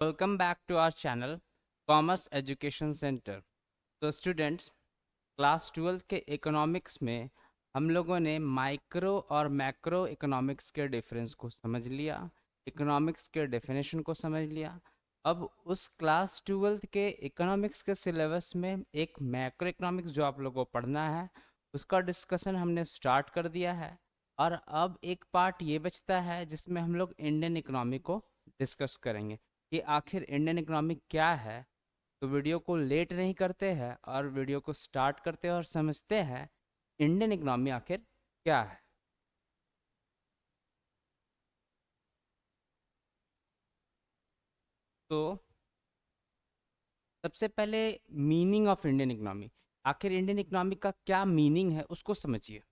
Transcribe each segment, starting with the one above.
Welcome back to our channel commerce education centre. तो students, class 12 के economics में हम लोगों ने माइक्रो और मैक्रो इकोनॉमिक्स के डिफरेंस को समझ लिया, इकोनॉमिक्स के डेफिनेशन को समझ लिया। अब उस क्लास 12 के इकोनॉमिक्स के सिलेबस में एक मैक्रो इकोनॉमिक्स जो आप लोगों को पढ़ना है उसका डिस्कशन हमने स्टार्ट कर दिया है। और अब एक पार्ट ये बचता है जिसमें हम लोग इंडियन इकोनॉमी को डिस्कस करेंगे कि आखिर इंडियन इकोनॉमी क्या है। तो वीडियो को लेट नहीं करते हैं और वीडियो को स्टार्ट करते हैं और समझते हैं इंडियन इकोनॉमी आखिर क्या है। तो सबसे पहले मीनिंग ऑफ इंडियन इकोनॉमी, आखिर इंडियन इकोनॉमी का क्या मीनिंग है उसको समझिए।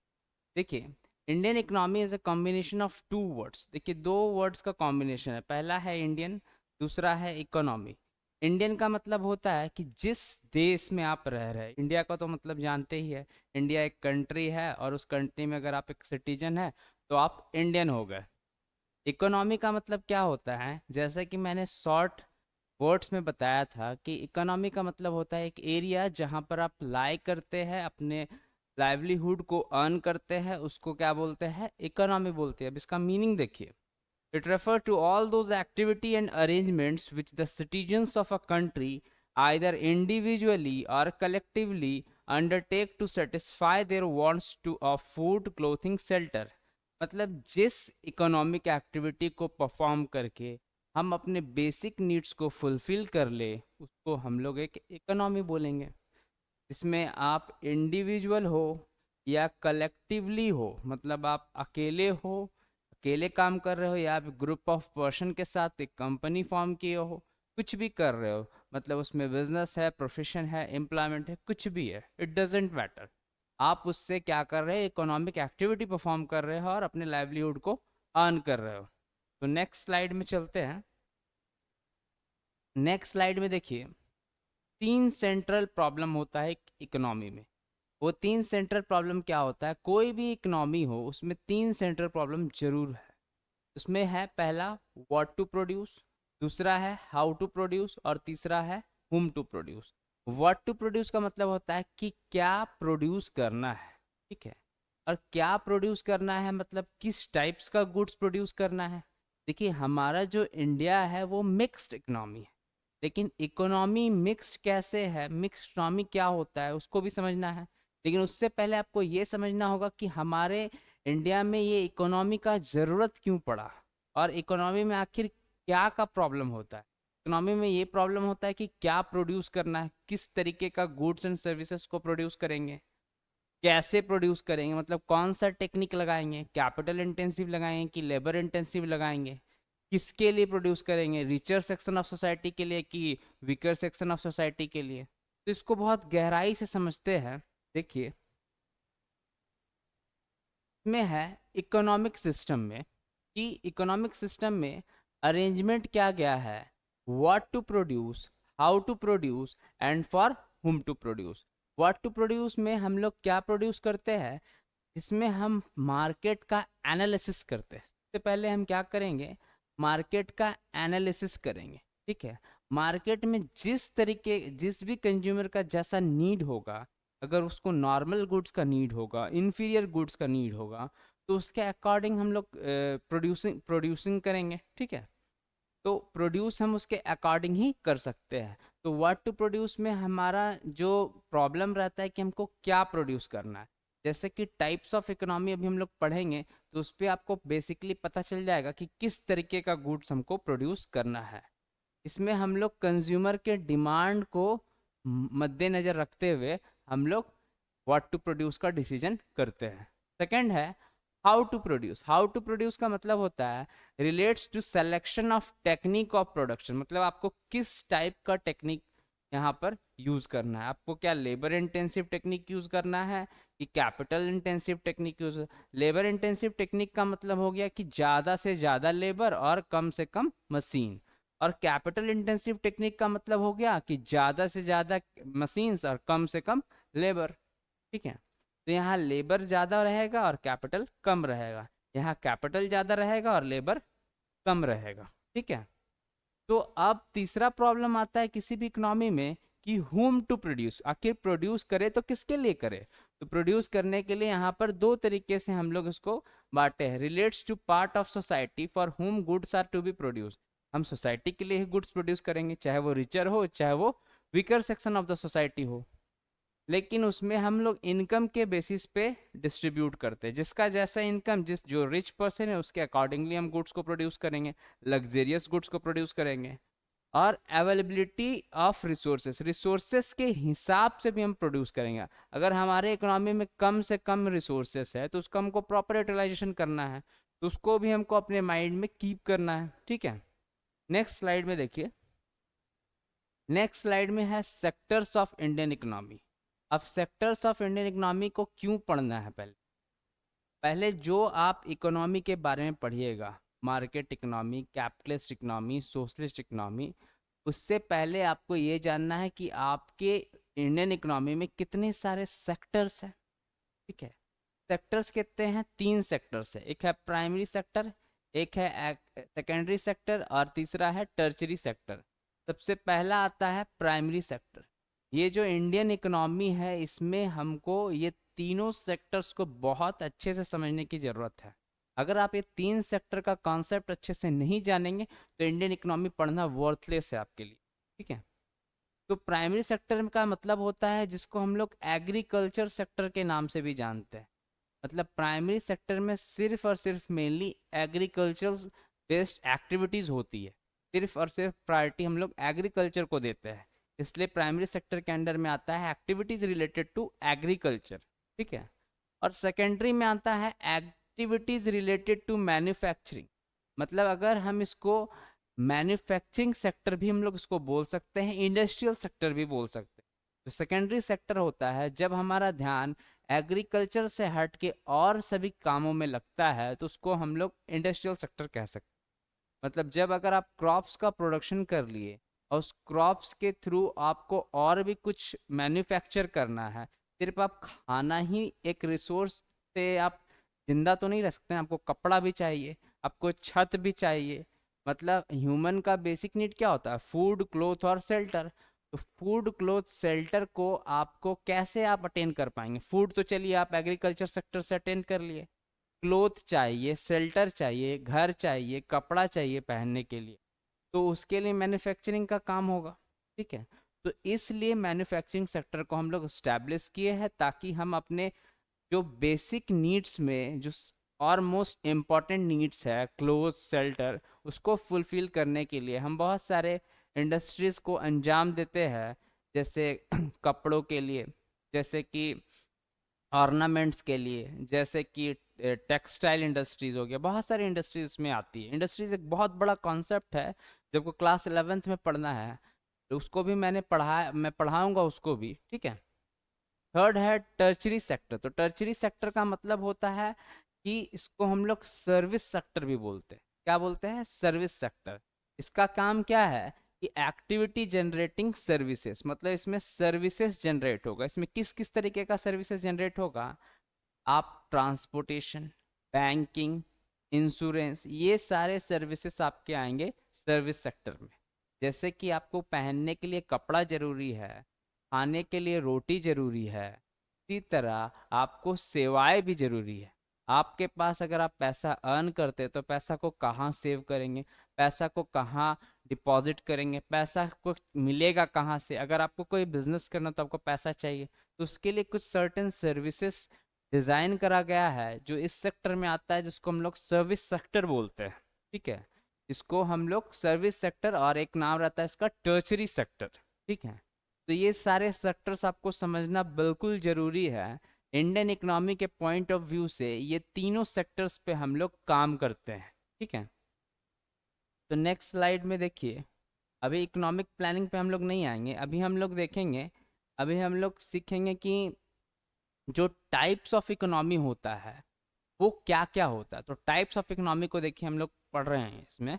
देखिए, Indian economy is a combination of two words. देखिए, दो वर्ड्स का कॉम्बिनेशन है, पहला है इंडियन, दूसरा है इकोनॉमी। इंडियन का मतलब होता है कि जिस देश में आप रह रहे हैं, इंडिया का तो मतलब जानते ही है, इंडिया एक कंट्री है और उस कंट्री में अगर आप एक सिटीजन है तो आप इंडियन हो गए। इकोनॉमी का मतलब क्या होता है, जैसा कि मैंने शॉर्ट वर्ड्स में बताया था कि इकोनॉमी का मतलब होता है एक एरिया जहाँ पर आप लाई करते हैं, अपने लाइवलीहुड को अर्न करते हैं, उसको क्या बोलते हैं, इकोनॉमी बोलते हैं। अब इसका मीनिंग देखिए, it refer to all those activity and arrangements which the citizens of a country either individually or collectively undertake to satisfy their wants to of food clothing shelter. मतलब जिस इकोनॉमिक एक्टिविटी को perform करके हम अपने basic needs को fulfil कर ले उसको हम लोग एक इकोनॉमी बोलेंगे। इसमें आप इंडिविजुअल हो या कलेक्टिवली हो, मतलब आप अकेले हो, अकेले काम कर रहे हो, या आप ग्रुप ऑफ पर्सन के साथ एक कंपनी फॉर्म किए हो, कुछ भी कर रहे हो, मतलब उसमें बिजनेस है, प्रोफेशन है, एम्प्लॉयमेंट है, कुछ भी है, इट डजेंट मैटर। आप उससे क्या कर रहे हो, इकोनॉमिक एक्टिविटी परफॉर्म कर रहे हो और अपने लाइवलीहुड को अर्न कर रहे हो। तो नेक्स्ट स्लाइड में चलते हैं। नेक्स्ट स्लाइड में देखिए, तीन सेंट्रल प्रॉब्लम होता है इकोनॉमी में। वो तीन सेंट्रल प्रॉब्लम क्या होता है, कोई भी इकोनॉमी हो उसमें तीन सेंट्रल प्रॉब्लम जरूर है। उसमें है पहला व्हाट टू प्रोड्यूस, दूसरा है हाउ टू प्रोड्यूस और तीसरा है whom to produce. What to produce का मतलब होता है कि क्या प्रोड्यूस करना है, ठीक है। और क्या प्रोड्यूस करना है मतलब किस टाइप्स का गुड्स प्रोड्यूस करना है। देखिए, हमारा जो इंडिया है वो मिक्स्ड इकोनॉमी है, लेकिन इकोनॉमी मिक्स्ड कैसे है, मिक्स्ड इकोनॉमी क्या होता है उसको भी समझना है। लेकिन उससे पहले आपको ये समझना होगा कि हमारे इंडिया में ये इकोनॉमी का ज़रूरत क्यों पड़ा और इकोनॉमी में आखिर क्या का प्रॉब्लम होता है। इकोनॉमी में ये प्रॉब्लम होता है कि क्या प्रोड्यूस करना है, किस तरीके का गुड्स एंड सर्विसेज को प्रोड्यूस करेंगे, कैसे प्रोड्यूस करेंगे, मतलब कौन सा टेक्निक लगाएंगे, कैपिटल इंटेंसिव लगाएंगे कि लेबर इंटेंसिव लगाएंगे, किसके लिए प्रोड्यूस करेंगे, रिचर सेक्शन ऑफ सोसाइटी के लिए कि वीकर सेक्शन ऑफ सोसाइटी के लिए। तो इसको बहुत गहराई से समझते हैं। देखिए, में है इकोनॉमिक सिस्टम में कि इकोनॉमिक सिस्टम में अरेंजमेंट क्या गया है, what to produce, how to produce and for whom to produce. What to produce में हम लोग क्या प्रोड्यूस करते हैं, जिसमें हम मार्केट का एनालिसिस करते हैं। सबसे पहले हम क्या करेंगे, मार्केट का एनालिसिस करेंगे, ठीक है। मार्केट में जिस तरीके, जिस भी कंज्यूमर का जैसा नीड होगा, अगर उसको नॉर्मल गुड्स का नीड होगा, इन्फीरियर गुड्स का नीड होगा, तो उसके अकॉर्डिंग हम लोग प्रोड्यूसिंग करेंगे, ठीक है। तो प्रोड्यूस हम उसके अकॉर्डिंग ही कर सकते हैं। तो व्हाट टू प्रोड्यूस में हमारा जो प्रॉब्लम रहता है कि हमको क्या प्रोड्यूस करना है। जैसे कि टाइप्स ऑफ इकोनॉमी अभी हम लोग पढ़ेंगे तो उस पर आपको बेसिकली पता चल जाएगा कि किस तरीके का गुड्स हमको प्रोड्यूस करना है। इसमें हम लोग कंज्यूमर के डिमांड को मद्देनजर रखते हुए हम लोग व्हाट टू प्रोड्यूस का डिसीजन करते हैं। सेकंड है how to produce. How to produce का मतलब होता है relates to selection of technique of production, मतलब आपको किस टाइप का टेक्निक यहाँ पर यूज करना है। आपको क्या लेबर इंटेंसिव टेक्निक यूज करना है कि capital intensive technique use. Labour intensive technique का मतलब हो गया कि ज़्यादा से ज़्यादा लेबर और कम से कम मशीन। और कैपिटल इंटेंसिव टेक्निक का मतलब हो गया कि ज़्यादा से ज़्यादा मशीन्स और कम से कम लेबर, ठीक है। तो यहाँ लेबर ज़्यादा रहेगा और कैपिटल कम रहेगा, यहाँ कैपिटल ज़्यादा रहेगा और लेबर कम रहेगा, ठीक है। तो अब तीसरा प्रॉब्लम आता है किसी भी इकोनॉमी में कि हुम टू प्रोड्यूस, आखिर प्रोड्यूस करे तो किसके लिए करे। तो प्रोड्यूस करने के लिए यहाँ पर दो तरीके से हम लोग इसको बांटे हैं। Relates to part of society for whom goods are to be produce, हम सोसाइटी के लिए ही गुड्स प्रोड्यूस करेंगे, चाहे वो रिचर हो चाहे वो weaker section of the society हो, लेकिन उसमें हम लोग इनकम के बेसिस पे डिस्ट्रीब्यूट करते हैं, जिसका जैसा इनकम, जिस जो रिच पर्सन है उसके अकॉर्डिंगली हम गुड्स को प्रोड्यूस करेंगे, लग्जेरियस गुड्स को प्रोड्यूस करेंगे। और अवेलेबिलिटी ऑफ रिसोर्सेस, रिसोर्सेस के हिसाब से भी हम प्रोड्यूस करेंगे। अगर हमारे इकोनॉमी में कम से कम रिसोर्सेस है तो उसका हमको प्रॉपर यूटिलाइजेशन करना है, तो उसको भी हमको अपने माइंड में कीप करना है, ठीक है। नेक्स्ट स्लाइड में देखिए, नेक्स्ट स्लाइड में है सेक्टर्स ऑफ इंडियन इकोनॉमी। अब सेक्टर्स ऑफ इंडियन इकोनॉमी को क्यों पढ़ना है, पहले पहले जो आप इकोनॉमी के बारे में पढ़िएगा, market economy, capitalist economy, socialist economy, उससे पहले आपको ये जानना है कि आपके इंडियन इकोनॉमी में कितने सारे सेक्टर्स हैं, ठीक है। सेक्टर्स कितने हैं, तीन सेक्टर्स है, एक है प्राइमरी सेक्टर, एक है सेकेंडरी सेक्टर और तीसरा है टर्चरी सेक्टर। सबसे पहला आता है प्राइमरी सेक्टर। ये जो इंडियन इकोनॉमी है इसमें हमको ये तीनों सेक्टर्स को बहुत अच्छे से समझने की ज़रूरत है। अगर आप ये तीन सेक्टर का कॉन्सेप्ट अच्छे से नहीं जानेंगे तो इंडियन इकोनॉमी पढ़ना वर्थलेस है आपके लिए, ठीक है। तो प्राइमरी सेक्टर का मतलब होता है जिसको हम लोग एग्रीकल्चर सेक्टर के नाम से भी जानते हैं। मतलब प्राइमरी सेक्टर में सिर्फ और सिर्फ मेनली एग्रीकल्चर बेस्ड एक्टिविटीज़ होती है, सिर्फ और सिर्फ प्रायोरिटी हम लोग एग्रीकल्चर को देते हैं, इसलिए प्राइमरी सेक्टर के अंडर में आता है एक्टिविटीज़ रिलेटेड टू एग्रीकल्चर, ठीक है। और सेकेंडरी में आता है एक्टिविटीज़ रिलेटेड टू मैन्युफैक्चरिंग। मतलब अगर हम इसको मैन्युफैक्चरिंग सेक्टर भी हम लोग इसको बोल सकते हैं, इंडस्ट्रियल सेक्टर भी बोल सकते हैं। तो सेकेंडरी सेक्टर होता है जब हमारा ध्यान एग्रीकल्चर से हट के और सभी कामों में लगता है, तो उसको हम लोग इंडस्ट्रियल सेक्टर कह सकते हैं। मतलब जब अगर आप क्रॉप्स का प्रोडक्शन कर लिए और उस क्रॉप्स के थ्रू आपको और भी कुछ मैन्युफैक्चर करना है, सिर्फ आप खाना ही एक रिसोर्स से आप जिंदा तो नहीं रह सकते हैं, आपको कपड़ा भी चाहिए, आपको छत भी चाहिए। मतलब ह्यूमन का बेसिक नीड क्या होता है, फूड, क्लोथ और शेल्टर। तो फूड, क्लोथ, शेल्टर को आपको कैसे आप अटेन कर पाएंगे, फूड तो चलिए आप एग्रीकल्चर सेक्टर से अटेन कर लिए, क्लोथ चाहिए, शेल्टर चाहिए, घर चाहिए, कपड़ा चाहिए पहनने के लिए, तो उसके लिए मैन्युफैक्चरिंग का काम होगा, ठीक है। तो इसलिए मैन्युफैक्चरिंग सेक्टर को हम लोग स्टैब्लिश किए हैं ताकि हम अपने जो बेसिक नीड्स में जो और मोस्ट इम्पॉर्टेंट नीड्स है, क्लोथ, शेल्टर, उसको फुलफिल करने के लिए हम बहुत सारे इंडस्ट्रीज़ को अंजाम देते हैं। जैसे कपड़ों के लिए, जैसे कि ऑर्नामेंट्स के लिए, जैसे कि टेक्सटाइल इंडस्ट्रीज हो गया, बहुत सारी इंडस्ट्रीज में आती है। इंडस्ट्रीज एक बहुत बड़ा कॉन्सेप्ट है, जब को क्लास 11th में पढ़ना है तो उसको भी मैंने पढ़ाया, मैं पढ़ाऊंगा उसको भी, ठीक है। थर्ड है टर्चरी सेक्टर। तो टर्चरी सेक्टर का मतलब होता है कि इसको हम लोग सर्विस सेक्टर भी बोलते हैं। क्या बोलते हैं, सर्विस सेक्टर। इसका काम क्या है कि एक्टिविटी जनरेटिंग सर्विसेज, मतलब इसमें सर्विसेज जनरेट होगा। इसमें किस किस तरीके का सर्विसेज जनरेट होगा, आप ट्रांसपोर्टेशन, बैंकिंग, इंश्योरेंस, ये सारे सर्विसेज आपके आएंगे सर्विस सेक्टर में। जैसे कि आपको पहनने के लिए कपड़ा जरूरी है, खाने के लिए रोटी जरूरी है, इसी तरह आपको सेवाएं भी जरूरी है। आपके पास अगर आप पैसा अर्न करते तो पैसा को कहाँ सेव करेंगे, पैसा को कहाँ डिपॉजिट करेंगे, पैसा को मिलेगा कहाँ से। अगर आपको कोई बिजनेस करना तो आपको पैसा चाहिए, तो उसके लिए कुछ सर्टेन सर्विसेज डिज़ाइन करा गया है जो इस सेक्टर में आता है, जिसको हम लोग सर्विस सेक्टर बोलते हैं, ठीक है। इसको हम लोग सर्विस सेक्टर, और एक नाम रहता है इसका टर्चरी सेक्टर, ठीक है। तो ये सारे सेक्टर्स आपको समझना बिल्कुल ज़रूरी है। इंडियन इकोनॉमी के पॉइंट ऑफ व्यू से ये तीनों सेक्टर्स पे हम लोग काम करते हैं, ठीक है। तो नेक्स्ट स्लाइड में देखिए, अभी इकोनॉमिक प्लानिंग पे हम लोग नहीं आएंगे, अभी हम लोग देखेंगे, अभी हम लोग सीखेंगे कि जो टाइप्स ऑफ इकोनॉमी होता है वो क्या क्या होता है। तो टाइप्स ऑफ इकोनॉमी को देखिए, हम लोग पढ़ रहे हैं इसमें,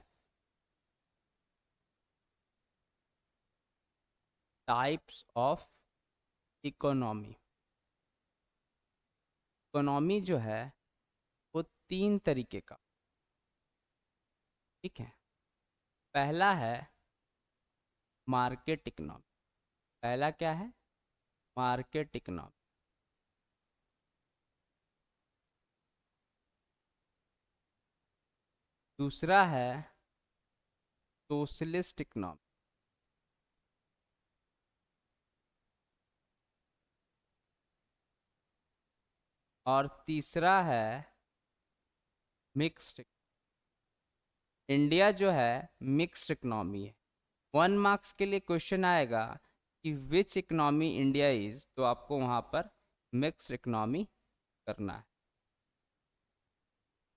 टाइप्स ऑफ इकोनॉमी। इकोनॉमी जो है वो तीन तरीके का, ठीक है। पहला है मार्केट इकोनॉमी। पहला क्या है? Market economy. दूसरा है सोशलिस्ट इकोनॉमी। और तीसरा है मिक्स्ड। इंडिया जो है मिक्स्ड इकोनॉमी है। 1 मार्क्स के लिए क्वेश्चन आएगा कि विच इकोनॉमी इंडिया इज, तो आपको वहां पर मिक्स्ड इकोनॉमी करना है।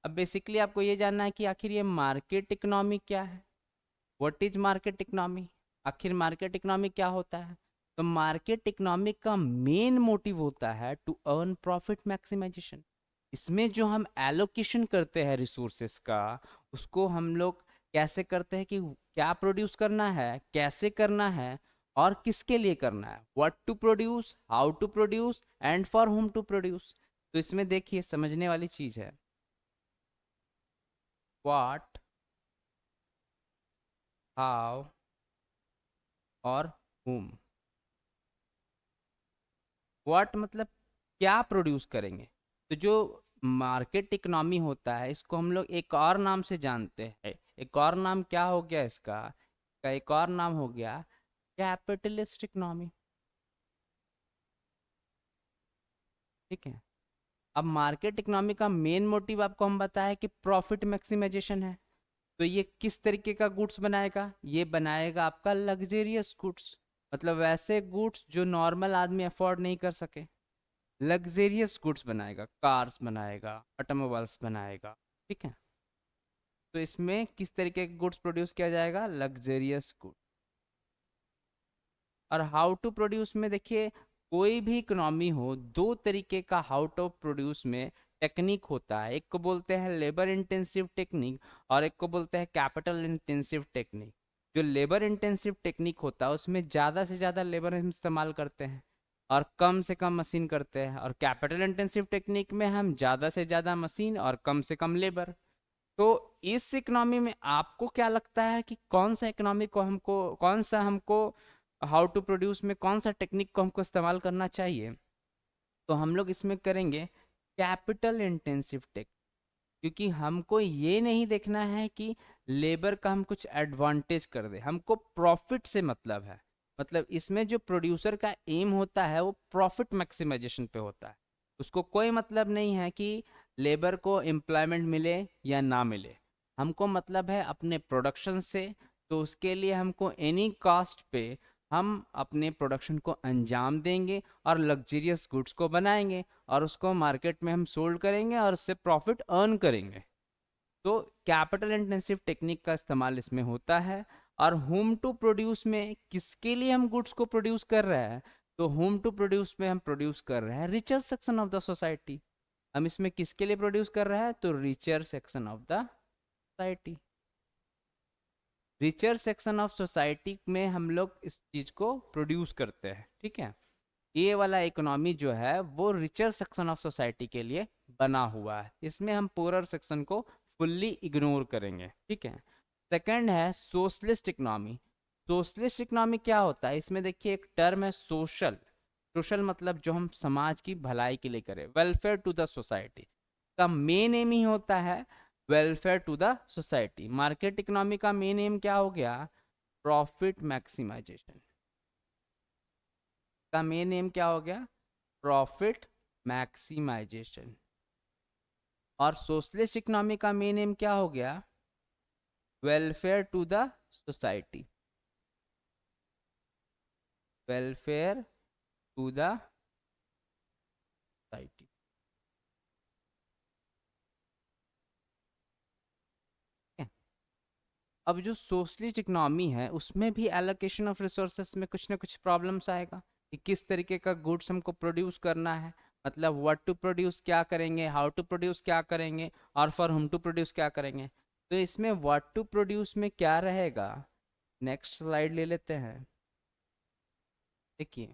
अब बेसिकली आपको ये जानना है कि आखिर ये मार्केट इकोनॉमी क्या है। What is market economy? आखिर मार्केट इकोनॉमी क्या होता है? तो मार्केट इकोनॉमी का मेन मोटिव होता है टू अर्न प्रॉफिट मैक्सिमाइजेशन। इसमें जो हम एलोकेशन करते हैं रिसोर्सेस का, उसको हम लोग कैसे करते हैं कि क्या प्रोड्यूस करना है, कैसे करना है, और किसके लिए करना है। What to produce, how to produce, and for whom to produce. तो इसमें देखिए समझने वाली चीज है, व्हाट, हाउ और whom। व्हाट मतलब क्या प्रोड्यूस करेंगे। तो जो मार्केट इकोनॉमी होता है इसको हम लोग एक और नाम से जानते हैं। एक और नाम क्या हो गया इसका? का एक और नाम हो गया कैपिटलिस्ट इकोनॉमी। ठीक है। अब मार्केट इकोनॉमी का मेन मोटिव आपको हम बताया कि प्रॉफिट मैक्सिमाइजेशन है। तो ये किस तरीके का गुड्स बनाएगा? ये बनाएगा आपका लग्जेरियस गुड्स, मतलब वैसे गुड्स जो नॉर्मल आदमी अफोर्ड नहीं कर सके। लग्जेरियस गुड्स बनाएगा, कार्स बनाएगा, ऑटोमोबाइल्स बनाएगा। ठीक है। तो इसमें किस तरीके के गुड्स प्रोड्यूस किया जाएगा? Luxurious good. और हाउ टू प्रोड्यूस में देखिए, कोई भी इकोनॉमी हो, दो तरीके का हाउ टू प्रोड्यूस में टेक्निक होता है। एक को बोलते हैं लेबर इंटेंसिव टेक्निक, और एक को बोलते हैं कैपिटल इंटेंसिव टेक्निक। जो लेबर इंटेंसिव टेक्निक होता है उसमें ज़्यादा से ज़्यादा लेबर हम इस्तेमाल करते हैं और कम से कम मशीन करते हैं। और कैपिटल इंटेंसिव टेक्निक में हम ज़्यादा से ज़्यादा मशीन और कम से कम लेबर। तो इस इकोनॉमी में आपको क्या लगता है कि कौन सा इकोनॉमी को हमको, कौन सा हमको हाउ टू प्रोड्यूस में कौन सा टेक्निक को हमको इस्तेमाल करना चाहिए? तो हम लोग इसमें करेंगे कैपिटल इंटेंसिव टेक। क्योंकि हमको ये नहीं देखना है कि लेबर का हम कुछ एडवांटेज कर दे, हमको प्रॉफिट से मतलब है। मतलब इसमें जो प्रोड्यूसर का एम होता है वो प्रॉफिट मैक्सिमाइजेशन पे होता है। उसको कोई मतलब नहीं है कि लेबर को एम्प्लॉयमेंट मिले या ना मिले। हमको मतलब है अपने प्रोडक्शन से। तो उसके लिए हमको एनी कॉस्ट पे हम अपने प्रोडक्शन को अंजाम देंगे और लग्जरियस गुड्स को बनाएंगे और उसको मार्केट में हम सोल्ड करेंगे और उससे प्रॉफिट अर्न करेंगे। तो कैपिटल इंटेंसिव टेक्निक का इस्तेमाल इसमें होता है। और होम टू प्रोड्यूस में किसके लिए हम गुड्स को प्रोड्यूस कर रहे हैं? तो होम टू प्रोड्यूस में हम प्रोड्यूस कर रहे हैं richer section of the society. हम इसमें किसके लिए प्रोड्यूस कर रहे हैं? तो richer section of the society. Richer section of society में हम लोग इस चीज को प्रोड्यूस करते हैं। ठीक है। ये वाला इकोनॉमी जो है वो रिचर सेक्शन ऑफ सोसाइटी के लिए बना हुआ है। इसमें हम पुअर सेक्शन को फुल्ली इग्नोर करेंगे। ठीक है। सेकंड है सोशलिस्ट इकोनॉमी। सोशलिस्ट इकोनॉमी क्या होता है? इसमें देखिए एक टर्म है सोशल। सोशल मतलब जो हम समाज की भलाई के लिए करें, वेलफेयर टू द सोसाइटी का मेन एम ही होता है welfare to the society. Market economy का मेन एम क्या हो गया? Profit maximisation. का मेन एम क्या हो गया? Profit maximisation. और सोशलिस्ट इकोनॉमी का मेन एम क्या हो गया? Welfare to the society. Welfare to the society. अब जो सोशलिस्ट इकोनॉमी है उसमें भी एलोकेशन ऑफ रिसोर्सेस में कुछ ना कुछ प्रॉब्लम्स आएगा कि किस तरीके का गुड्स हमको प्रोड्यूस करना है। मतलब व्हाट टू प्रोड्यूस क्या करेंगे, हाउ टू प्रोड्यूस क्या करेंगे, और फॉर हुम टू प्रोड्यूस क्या करेंगे। तो इसमें व्हाट टू प्रोड्यूस में क्या रहेगा? नेक्स्ट स्लाइड ले लेते हैं। देखिए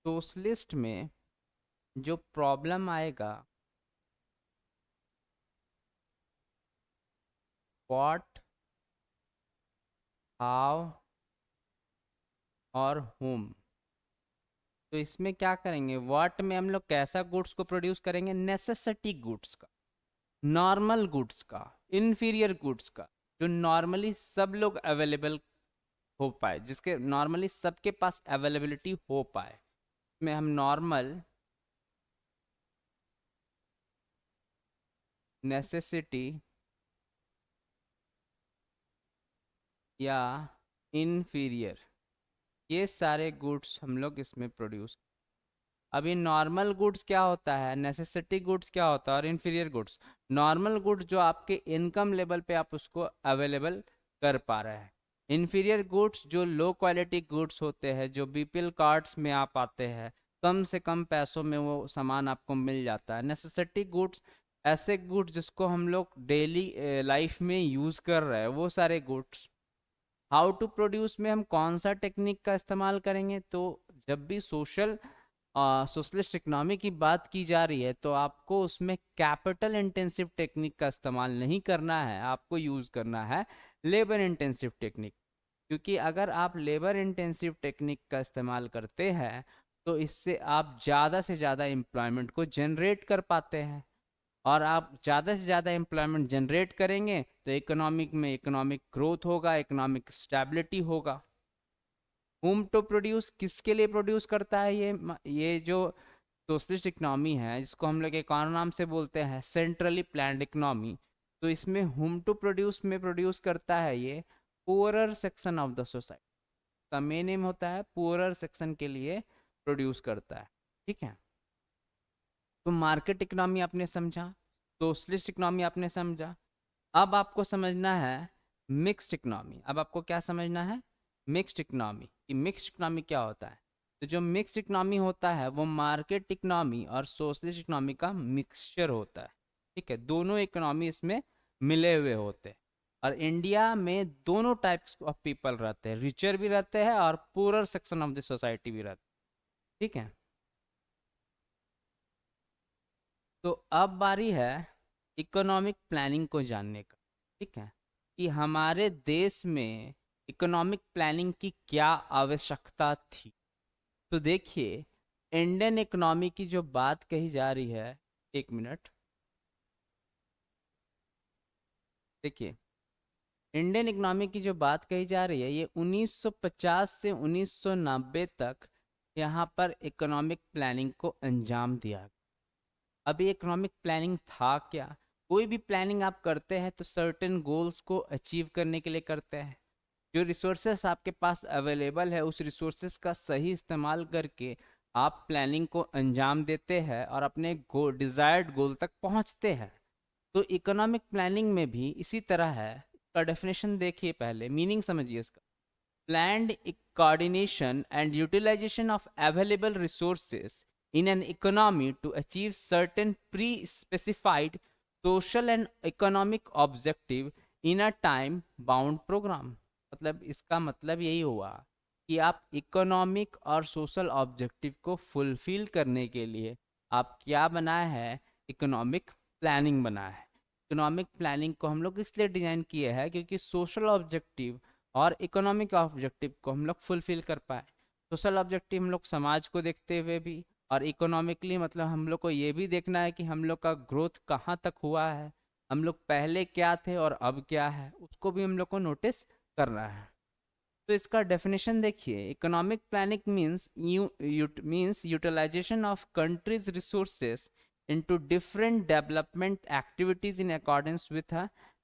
सोशलिस्ट में जो प्रॉब्लम आएगा, व्हाट, हाउ और होम। तो इसमें क्या करेंगे, व्हाट में हम लोग कैसा गुड्स को प्रोड्यूस करेंगे, नेसेसिटी गुड्स का, नॉर्मल गुड्स का, इन्फीरियर गुड्स का, जो नॉर्मली सब लोग अवेलेबल हो पाए, जिसके नॉर्मली सबके पास अवेलेबिलिटी हो पाए। में हम नॉर्मल, नेसेसिटी या इन्फीरियर, ये सारे गुड्स हम लोग इसमें प्रोड्यूस। अभी नॉर्मल गुड्स क्या होता है, नेसेसिटी गुड्स क्या होता है, और इन्फीरियर गुड्स। नॉर्मल गुड्स जो आपके इनकम लेवल पे आप उसको अवेलेबल कर पा रहे हैं। इन्फीरियर गुड्स जो लो क्वालिटी गुड्स होते हैं, जो बीपीएल कार्ड्स में आप आते हैं, कम से कम पैसों में वो सामान आपको मिल जाता है। नेसेसिटी गुड्स ऐसे गुड्स जिसको हम लोग डेली लाइफ में यूज़ कर रहे हैं, वो सारे गुड्स। हाउ टू प्रोड्यूस में हम कौन सा टेक्निक का इस्तेमाल करेंगे, तो जब भी सोशलिस्ट इकोनॉमी की बात की जा रही है तो आपको उसमें कैपिटल इंटेंसिव टेक्निक का इस्तेमाल नहीं करना है, आपको यूज़ करना है लेबर इंटेंसिव टेक्निक। क्योंकि अगर आप लेबर इंटेंसिव टेक्निक का इस्तेमाल करते हैं तो इससे आप ज़्यादा से ज़्यादा एम्प्लॉयमेंट को जनरेट कर पाते हैं, और आप ज़्यादा से ज़्यादा एम्प्लॉयमेंट जनरेट करेंगे तो इकोनॉमिक में इकोनॉमिक ग्रोथ होगा, इकोनॉमिक स्टेबिलिटी होगा। होम टू प्रोड्यूस किसके लिए प्रोड्यूस करता है, ये जो सोशलिस्ट इकोनॉमी है, जिसको हम लोग एक और नाम से बोलते हैं सेंट्रली प्लान्ड इकोनॉमी, तो इसमें होम टू प्रोड्यूस में प्रोड्यूस करता है ये poorer section of the society का। मेन एम होता है पुअरर सेक्शन के लिए प्रोड्यूस करता है। ठीक है, तो मार्केट इकोनॉमी आपने समझा, सोशलिस्ट इकोनॉमी आपने समझा। अब आपको समझना है मिक्स्ड इकोनॉमी। अब आपको क्या समझना है, मिक्स्ड इकोनॉमी। कि मिक्स्ड इकोनॉमी क्या होता है, तो जो मिक्स्ड इकोनॉमी होता है वो मार्केट इकोनॉमी और सोशलिस्ट इकोनॉमी का मिक्सचर होता है। ठीक है, दोनों इकोनॉमी इसमें मिले हुए होते हैं। और इंडिया में दोनों टाइप्स ऑफ पीपल रहते हैं, रिचर भी रहते हैं और poorer section of the society भी रहते हैं। ठीक है, तो अब बारी है इकोनॉमिक प्लानिंग को जानने का। ठीक है, कि हमारे देश में इकोनॉमिक प्लानिंग की क्या आवश्यकता थी। तो देखिए, इंडियन इकोनॉमी की जो बात कही जा रही है, एक मिनट, देखिए, इंडियन इकोनॉमी की जो बात कही जा रही है, ये 1950 से 1990 तक यहाँ पर इकोनॉमिक प्लानिंग को अंजाम दिया। अभी इकोनॉमिक प्लानिंग था क्या, कोई भी प्लानिंग आप करते हैं तो सर्टेन गोल्स को अचीव करने के लिए करते हैं। जो रिसोर्सेस आपके पास अवेलेबल है, उस रिसोर्सेस का सही इस्तेमाल करके आप प्लानिंग को अंजाम देते हैं और अपने डिजायर्ड गोल तक पहुंचते हैं। तो इकोनॉमिक प्लानिंग में भी इसी तरह है। इसका डेफिनेशन देखिए, पहले मीनिंग समझिए इसका। planned coordination and utilization of available resources in an economy to achieve certain pre-specified social and economic objective in a time bound program। मतलब इसका मतलब यही हुआ कि आप इकोनॉमिक और सोशल ऑब्जेक्टिव को फुलफिल करने के लिए आप क्या बनाए हैं, इकोनॉमिक प्लानिंग बनाया है। इकोनॉमिक प्लानिंग को हम लोग इसलिए डिजाइन किए हैं क्योंकि सोशल ऑब्जेक्टिव और इकोनॉमिक ऑब्जेक्टिव को हम लोग फुलफिल कर पाए। सोशल ऑब्जेक्टिव हम लोग समाज को देखते हुए भी, और इकोनॉमिकली मतलब हम लोग को ये भी देखना है कि हम लोग का ग्रोथ कहाँ तक हुआ है, हम लोग पहले क्या थे और अब क्या है, उसको भी हम लोग को नोटिस करना है। तो इसका डेफिनेशन देखिए, economic planning means utilisation of country's resources into different development activities in accordance with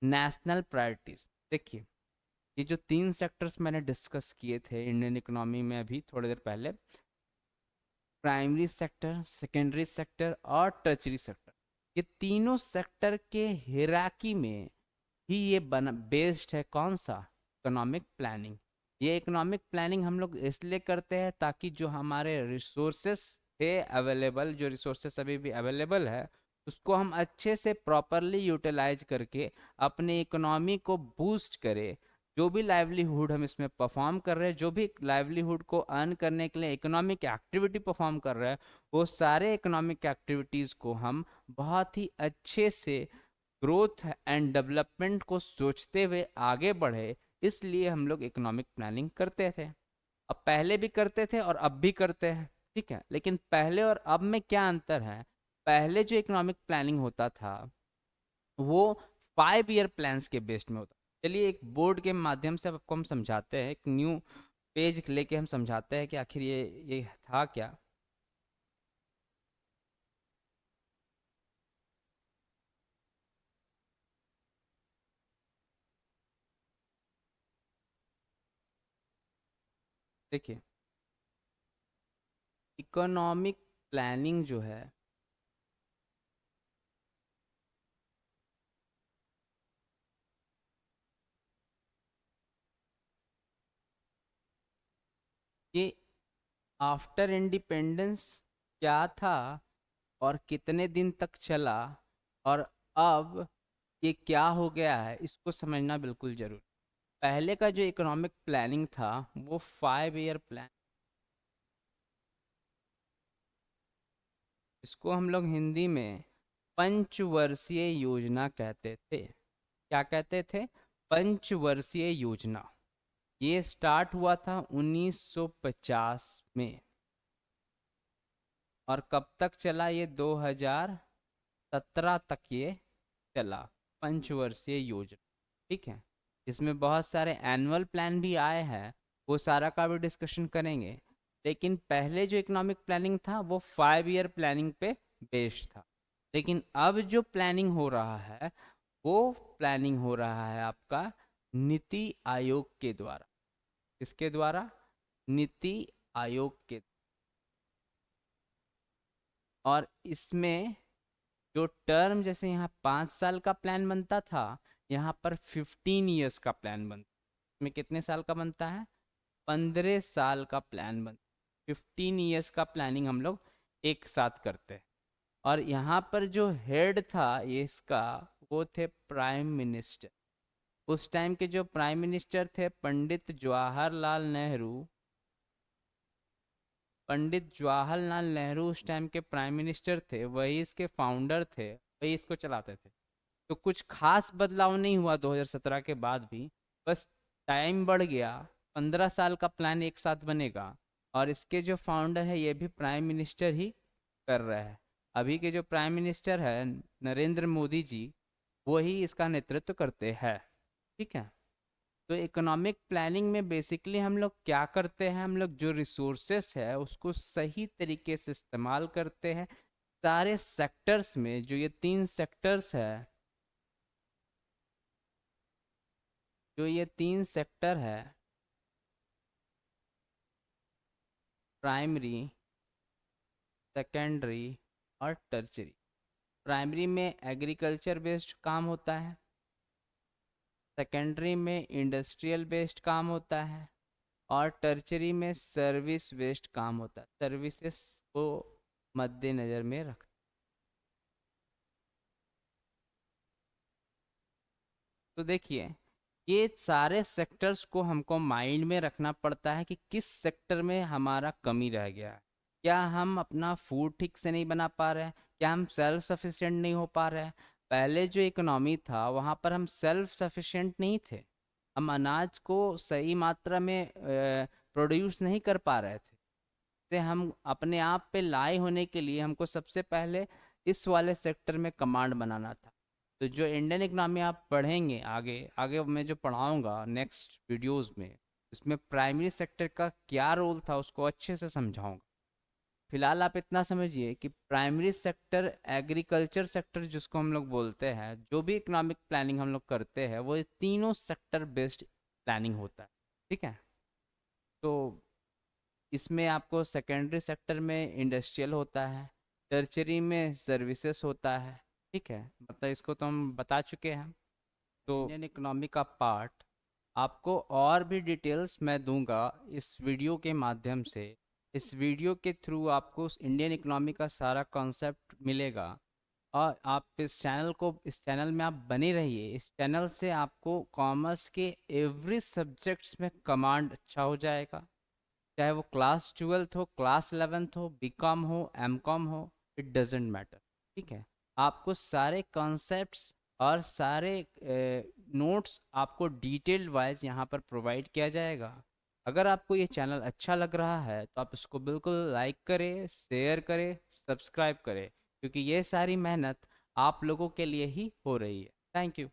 national priorities. देखिए, ये जो 3 सेक्टर्स मैंने डिस्कस किए थे इंडियन इकोनॉमी में अभी थोड़ी देर पहले, प्राइमरी सेक्टर, सेकेंडरी सेक्टर और टर्चरी सेक्टर, ये तीनों सेक्टर के हिराकी में ही ये बना बेस्ड है कौन सा, इकोनॉमिक प्लानिंग। ये इकोनॉमिक प्लानिंग हम लोग इसलिए करते हैं ताकि जो हमारे रिसोर्सेस थे अवेलेबल, जो रिसोर्सेस अभी भी अवेलेबल है, उसको हम अच्छे से प्रॉपरली यूटिलाइज करके अपने इकोनॉमी को बूस्ट करें। जो भी लाइवलीहुड हम इसमें परफॉर्म कर रहे हैं, जो भी लाइवलीहुड को अर्न करने के लिए इकोनॉमिक एक्टिविटी परफॉर्म कर रहे हैं, वो सारे इकोनॉमिक एक्टिविटीज़ को हम बहुत ही अच्छे से ग्रोथ एंड डेवलपमेंट को सोचते हुए आगे बढ़े, इसलिए हम लोग इकोनॉमिक प्लानिंग करते थे। अब पहले भी करते थे और अब भी करते हैं, ठीक है, लेकिन पहले और अब में क्या अंतर है? पहले जो इकोनॉमिक प्लानिंग होता था वो 5 ईयर प्लान्स के बेस्ड में होता। चलिए एक बोर्ड के माध्यम से आपको हम समझाते हैं, एक न्यू पेज लेके हम समझाते हैं कि आखिर ये था क्या। देखिए इकोनॉमिक प्लानिंग जो है ये आफ्टर इंडिपेंडेंस क्या था और कितने दिन तक चला और अब ये क्या हो गया है, इसको समझना बिल्कुल जरूरी। पहले का जो इकोनॉमिक प्लानिंग था वो 5 ईयर प्लान, इसको हम लोग हिंदी में पंचवर्षीय योजना कहते थे। क्या कहते थे? पंचवर्षीय योजना। ये स्टार्ट हुआ था 1950 में और कब तक चला? ये 2017 तक ये चला, पंचवर्षीय योजना, ठीक है। इसमें बहुत सारे एनुअल प्लान भी आए हैं, वो सारा का भी डिस्कशन करेंगे। लेकिन पहले जो इकोनॉमिक प्लानिंग था वो 5 ईयर प्लानिंग पे बेस्ड था। लेकिन अब जो प्लानिंग हो रहा है वो प्लानिंग हो रहा है आपका नीति आयोग के द्वारा। किसके द्वारा? नीति आयोग के। और इसमें जो टर्म, जैसे यहाँ 5 साल का प्लान बनता था, यहाँ पर 15 ईयर्स का प्लान बनता है। इसमें कितने साल का बनता है? 15 साल का प्लान बनता है। 15 ईयर्स का प्लानिंग हम लोग एक साथ करते हैं। और यहाँ पर जो हेड था ये इसका, वो थे प्राइम मिनिस्टर। उस टाइम के जो प्राइम मिनिस्टर थे पंडित जवाहरलाल नेहरू। पंडित जवाहरलाल नेहरू उस टाइम के प्राइम मिनिस्टर थे, वही इसके फाउंडर थे, वही इसको चलाते थे। तो कुछ खास बदलाव नहीं हुआ 2017 के बाद भी, बस टाइम बढ़ गया। 15 साल का प्लान एक साथ बनेगा और इसके जो फाउंडर है ये भी प्राइम मिनिस्टर ही कर रहे हैं। अभी के जो प्राइम मिनिस्टर है नरेंद्र मोदी जी, वही इसका नेतृत्व करते हैं, ठीक है। तो इकोनॉमिक प्लानिंग में बेसिकली हम लोग क्या करते हैं? हम लोग जो रिसोर्सेस है उसको सही तरीके से इस्तेमाल करते हैं सारे सेक्टर्स में। जो ये 3 सेक्टर्स है, जो ये 3 सेक्टर है, प्राइमरी, सेकेंडरी और टर्चरी। प्राइमरी में एग्रीकल्चर बेस्ड काम होता है, सेकेंडरी में इंडस्ट्रियल बेस्ड काम होता है और टर्चरी में सर्विस बेस्ड काम होता है। सर्विसेज को मद्देनजर में रख। तो देखिए ये सारे सेक्टर्स को हमको माइंड में रखना पड़ता है कि किस सेक्टर में हमारा कमी रह गया है। क्या हम अपना फूड ठीक से नहीं बना पा रहे हैं? क्या हम सेल्फ सफिशिएंट नहीं हो पा रहे हैं? पहले जो इकोनॉमी था वहाँ पर हम सेल्फ सफिशिएंट नहीं थे, हम अनाज को सही मात्रा में प्रोड्यूस नहीं कर पा रहे थे। से हम अपने आप पे लाए होने के लिए हमको सबसे पहले इस वाले सेक्टर में कमांड बनाना था। तो जो इंडियन इकनॉमी आप पढ़ेंगे आगे आगे मैं जो पढ़ाऊंगा नेक्स्ट वीडियोस में, उसमें प्राइमरी सेक्टर का क्या रोल था उसको अच्छे से समझाऊंगा। फिलहाल आप इतना समझिए कि प्राइमरी सेक्टर, एग्रीकल्चर सेक्टर जिसको हम लोग बोलते हैं, जो भी इकोनॉमिक प्लानिंग हम लोग करते हैं वो ये तीनों सेक्टर बेस्ड प्लानिंग होता है, ठीक है। तो इसमें आपको सेकेंडरी सेक्टर में इंडस्ट्रियल होता है, टर्चरी में सर्विसेज होता है, ठीक है, मतलब इसको तो हम बता चुके हैं। तो इंडियन इकोनॉमी का पार्ट आपको और भी डिटेल्स मैं दूंगा इस वीडियो के माध्यम से। इस वीडियो के थ्रू आपको उस इंडियन इकोनॉमी का सारा कॉन्सेप्ट मिलेगा। और आप इस चैनल में आप बने रहिए। इस चैनल से आपको कॉमर्स के एवरी सब्जेक्ट्स में कमांड अच्छा हो जाएगा, चाहे वो क्लास 12th हो, क्लास 11th हो, बीकॉम हो, एमकॉम हो, इट डजेंट मैटर, ठीक है। आपको सारे कॉन्सेप्ट्स और सारे नोट्स आपको डिटेल्ड वाइज यहाँ पर प्रोवाइड किया जाएगा। अगर आपको ये चैनल अच्छा लग रहा है तो आप इसको बिल्कुल लाइक करें, शेयर करें, सब्सक्राइब करें, क्योंकि ये सारी मेहनत आप लोगों के लिए ही हो रही है। Thank you.